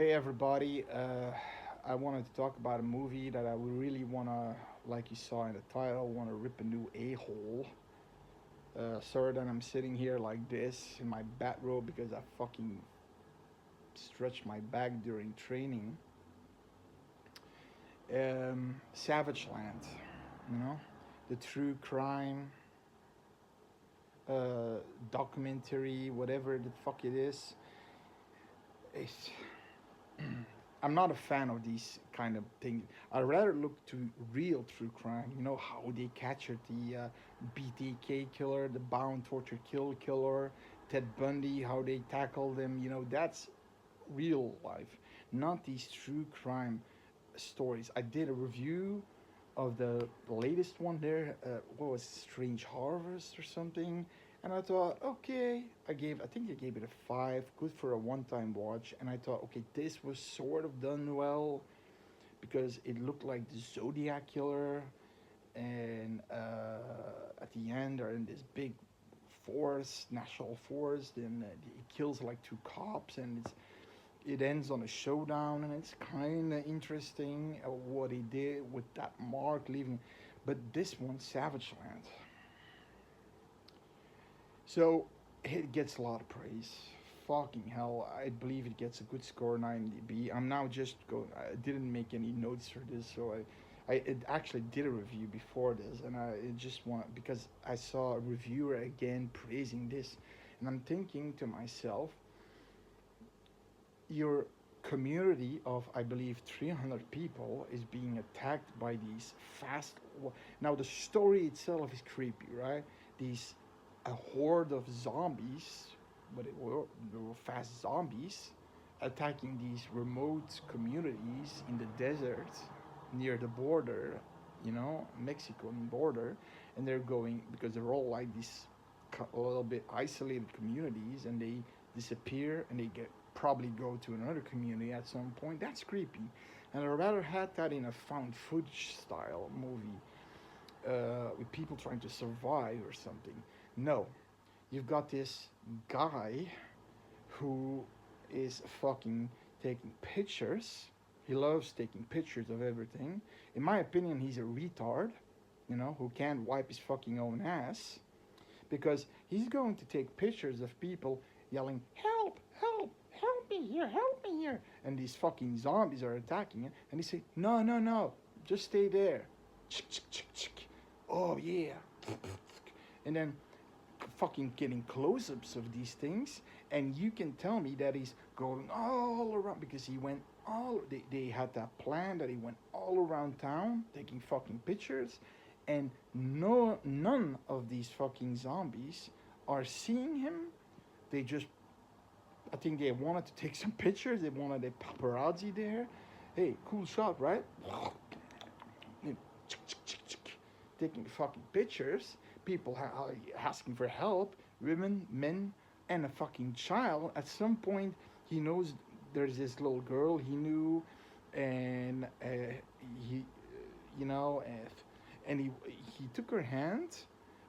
Hey everybody, I wanted to talk about a movie that I would really wanna, like you saw in the title, wanna rip a new a-hole. Sorry that I'm sitting here like this in my bathrobe because I fucking stretched my back during training. Savage Land, you know, the true crime documentary, whatever the fuck it is. It's I'm not a fan of these kind of things. I rather look to real true crime. You know how they captured the BTK killer, the bound torture kill killer, Ted Bundy, how they tackled them. You know that's real life, not these true crime stories. I did a review of the latest one there. What was it, Strange Harvest or something? And I thought, okay, I think I gave it a five, good for a one-time watch. And I thought, okay, this was sort of done well because it looked like the Zodiac killer, and at the end they're in this big forest, national forest, and it kills like two cops, and it ends on a showdown, and it's kind of interesting what he did with that mark leaving. But this one, Savage Land, so it gets a lot of praise. Fucking hell, I believe it gets a good score on IMDb. I'm now just going. I didn't make any notes for this, so I it actually did a review before this, and I it just want because I saw a reviewer again praising this, and I'm thinking to myself, your community of I believe 300 people is being attacked by these fast. Now the story itself is creepy, right? These a horde of zombies, but they were fast zombies attacking these remote communities in the desert near the border, Mexican border, and they're going because they're all like these a little bit isolated communities, and they disappear and they get probably go to another community at some point. That's creepy, and I rather had that in a found footage style movie with people trying to survive or something. No, you've got this guy who is fucking taking pictures. He loves taking pictures of everything. In my opinion, he's a retard, who can't wipe his fucking own ass because he's going to take pictures of people yelling, "Help! Help! Help me here! Help me here!" And these fucking zombies are attacking him, and he say, "No, no, no, just stay there." Oh yeah, and then fucking getting close-ups of these things, and you can tell me that he's going all around because he went all. They had that plan that he went all around town taking fucking pictures, and none of these fucking zombies are seeing him. They just, I think they wanted to take some pictures. They wanted a paparazzi there. Hey, cool shot, right? Taking fucking pictures. People asking for help. Women, men, and a fucking child. At some point, he knows there's this little girl he knew, and he, you know, and he took her hand,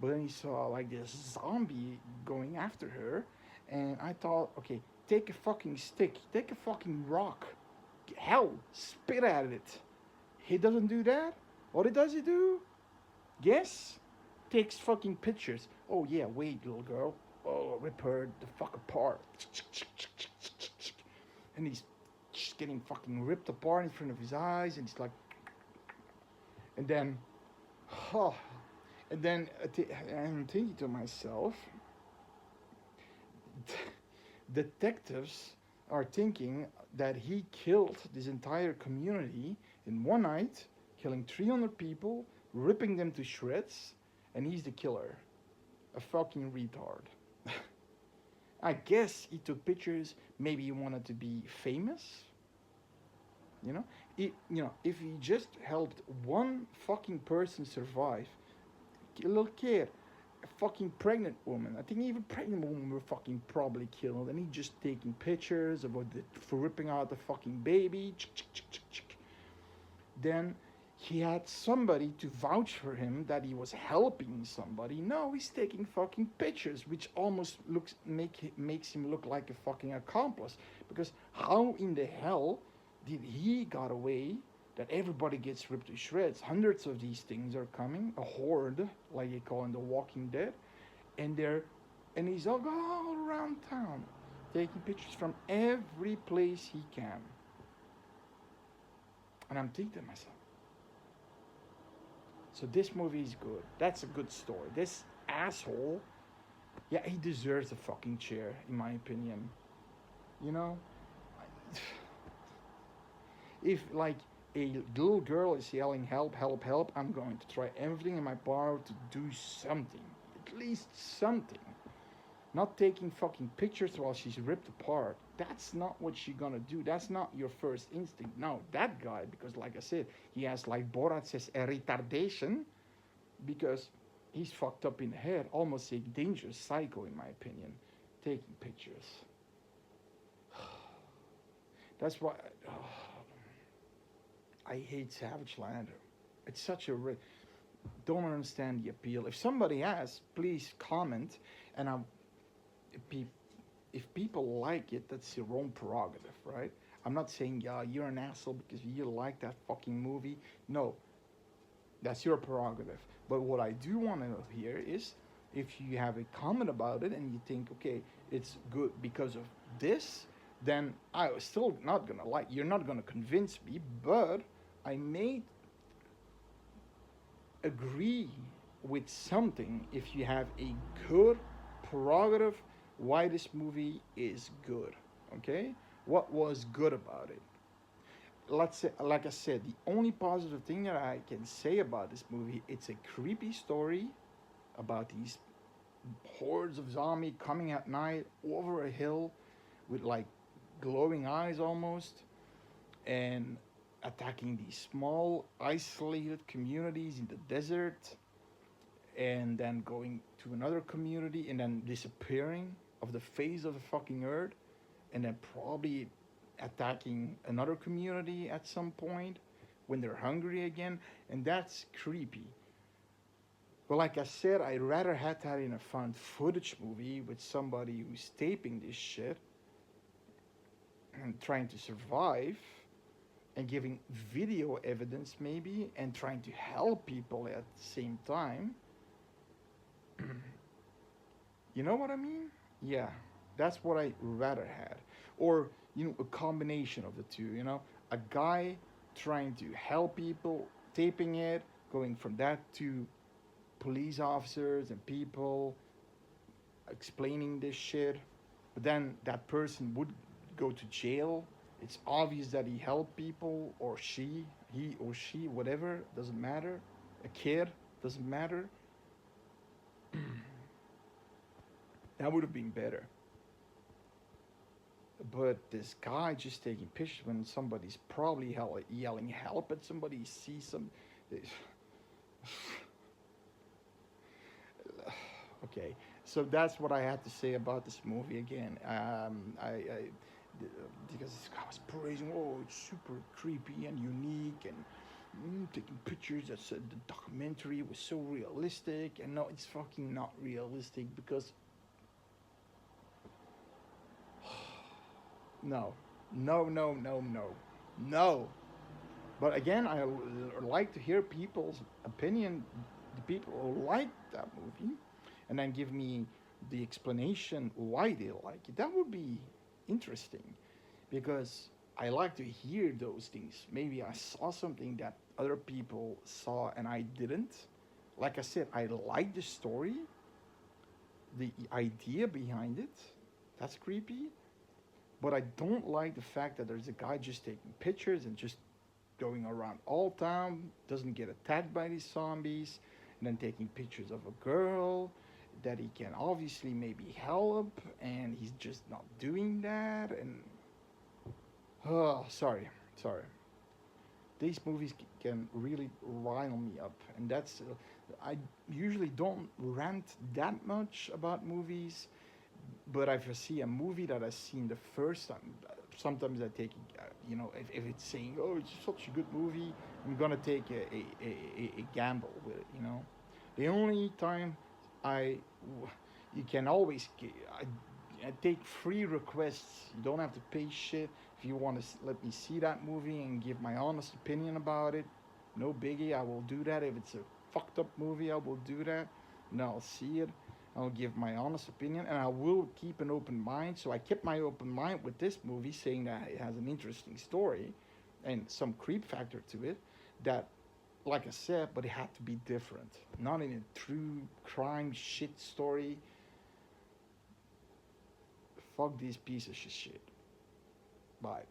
but then he saw like this zombie going after her, and I thought, okay, take a fucking stick, take a fucking rock, hell, spit at it. He doesn't do that. What does he do? Guess? Takes fucking pictures. Oh yeah, wait, little girl. Oh, rip her the fuck apart. And he's just getting fucking ripped apart in front of his eyes, and he's like, and then, oh, and then I'm thinking to myself, detectives are thinking that he killed this entire community in one night, killing 300 people, ripping them to shreds, and he's the killer. A fucking retard. I guess he took pictures. Maybe he wanted to be famous. If he just helped one fucking person survive, a little kid, a fucking pregnant woman. I think even pregnant women were fucking probably killed, and he just taking pictures of for ripping out the fucking baby. Then he had somebody to vouch for him that he was helping somebody. No, he's taking fucking pictures, which almost makes him look like a fucking accomplice. Because how in the hell did he got away that everybody gets ripped to shreds? Hundreds of these things are coming, a horde, like they call in The Walking Dead, and he's all around town, taking pictures from every place he can. And I'm thinking to myself, so this movie is good. That's a good story. This asshole, yeah, he deserves a fucking chair, in my opinion. You know, if like a little girl is yelling help, help, help, I'm going to try everything in my power to do something, at least something. Not taking fucking pictures while she's ripped apart. That's not what she's gonna do. That's not your first instinct. Now that guy, because like I said, he has, like Borat says, a retardation, because he's fucked up in the head, almost a dangerous psycho in my opinion, taking pictures. That's why I hate Savage Land. It's such a don't understand the appeal. If somebody has, please comment, and if people like it, that's your own prerogative, right? I'm not saying, yeah, you're an asshole because you like that fucking movie. No, that's your prerogative. But what I do want to hear is if you have a comment about it and you think, okay, it's good because of this, then I was still not gonna like. You're not gonna convince me, but I may agree with something if you have a good prerogative why this movie is good. Okay, what was good about it? Let's say, like I said, the only positive thing that I can say about this movie, it's a creepy story about these hordes of zombies coming at night over a hill with like glowing eyes almost, and attacking these small isolated communities in the desert, and then going to another community and then disappearing of the face of the fucking earth, and then probably attacking another community at some point when they're hungry again, and that's creepy. But like I said, I'd rather have that in a found footage movie with somebody who's taping this shit and trying to survive and giving video evidence maybe and trying to help people at the same time. You know what I mean? Yeah, that's what I rather had. Or, a combination of the two, A guy trying to help people, taping it, going from that to police officers and people explaining this shit. But then that person would go to jail. It's obvious that he helped people, or he or she, whatever, doesn't matter. A kid, doesn't matter. That would have been better. But this guy just taking pictures when somebody's probably yelling help at somebody, sees some. Okay, so that's what I had to say about this movie again. Because this guy was praising, oh, it's super creepy and unique, and taking pictures. That said the documentary was so realistic, and no, it's fucking not realistic because no, no, no, no, no, no. But again, I like to hear people's opinion, the people who like that movie, and then give me the explanation why they like it. That would be interesting, because I like to hear those things. Maybe I saw something that other people saw and I didn't. Like I said, I like the story, the idea behind it. That's creepy. But I don't like the fact that there's a guy just taking pictures and just going around all town, doesn't get attacked by these zombies, and then taking pictures of a girl that he can obviously maybe help, and he's just not doing that. And oh, sorry. These movies can really rile me up, and that's I usually don't rant that much about movies, But if I see a movie that I've seen the first time, sometimes I take, if it's saying, oh, it's such a good movie, I'm gonna take a gamble with it, you know. The only time I, you can always, I take free requests. You don't have to pay shit. If you want to let me see that movie and give my honest opinion about it, no biggie, I will do that. If it's a fucked up movie, I will do that. And I'll see it. I'll give my honest opinion, and I will keep an open mind. So I kept my open mind with this movie, saying that it has an interesting story and some creep factor to it. That, like I said, but it had to be different, not in a true crime shit story. Fuck these pieces of shit. Bye.